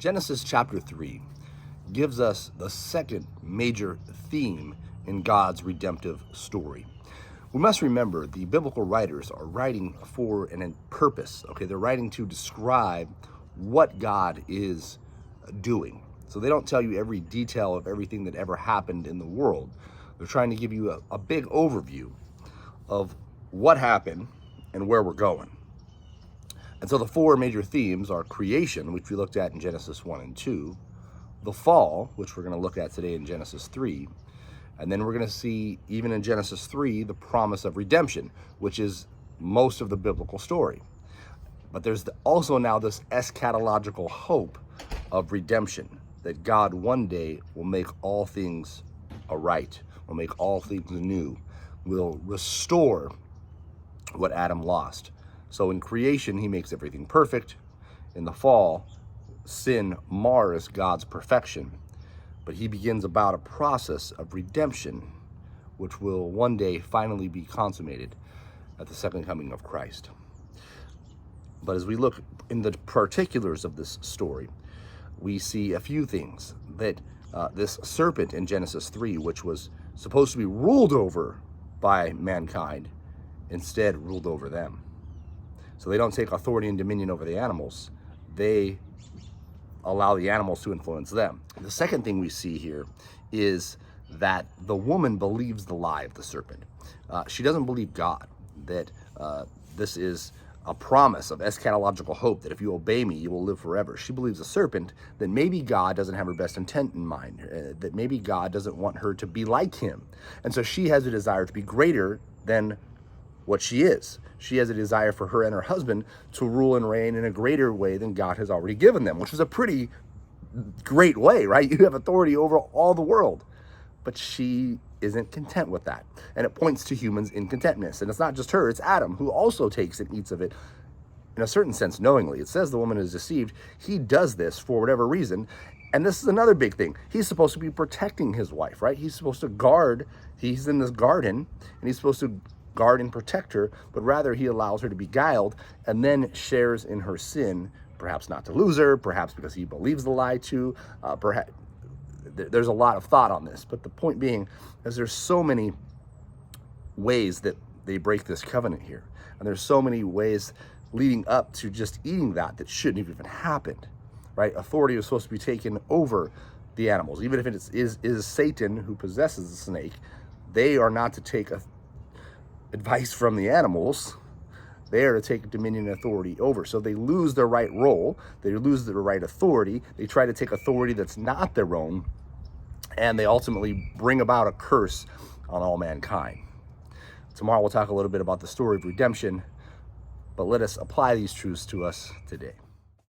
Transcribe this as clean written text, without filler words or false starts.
Genesis chapter 3 gives us the second major theme in God's redemptive story. We must remember the biblical writers are writing for a purpose. Okay, they're writing to describe what God is doing. So they don't tell you every detail of everything that ever happened in the world. They're trying to give you a big overview of what happened and where we're going. And so the four major themes are creation, which we looked at in Genesis 1 and 2, the fall, which we're going to look at today in Genesis 3, and then we're going to see, even in Genesis 3, the promise of redemption, which is most of the biblical story. But there's also now this eschatological hope of redemption, that God one day will make all things aright, will make all things new, will restore what Adam lost. So in creation, he makes everything perfect. In the fall, sin mars God's perfection. But he begins about a process of redemption, which will one day finally be consummated at the second coming of Christ. But as we look in the particulars of this story, we see a few things. That this serpent in Genesis 3, which was supposed to be ruled over by mankind, instead ruled over them. So they don't take authority and dominion over the animals. They allow the animals to influence them. The second thing we see here is that the woman believes the lie of the serpent. She doesn't believe God, that this is a promise of eschatological hope, that if you obey me, you will live forever. She believes the serpent, that maybe God doesn't have her best intent in mind, that maybe God doesn't want her to be like him. And so she has a desire to be greater than what she is. She has a desire for her and her husband to rule and reign in a greater way than God has already given them, which is a pretty great way, right? You have authority over all the world. But she isn't content with that. And it points to humans' incontentness. And it's not just her, it's Adam, who also takes and eats of it, in a certain sense, knowingly. It says the woman is deceived. He does this for whatever reason. And this is another big thing. He's supposed to be protecting his wife, right? He's supposed to guard. He's in this garden, and he's supposed to guard and protect her, but rather he allows her to be beguiled and then shares in her sin, perhaps not to lose her, perhaps because he believes the lie too, perhaps there's a lot of thought on this. But the point being is there's so many ways that they break this covenant here, and there's so many ways leading up to just eating that shouldn't have even happened, right? Authority is supposed to be taken over the animals. Even if it is Satan who possesses the snake, they are not to take advice from the animals. They are to take dominion and authority over. So they lose their right role. They lose their right authority. They try to take authority that's not their own. And they ultimately bring about a curse on all mankind. Tomorrow we'll talk a little bit about the story of redemption. But let us apply these truths to us today.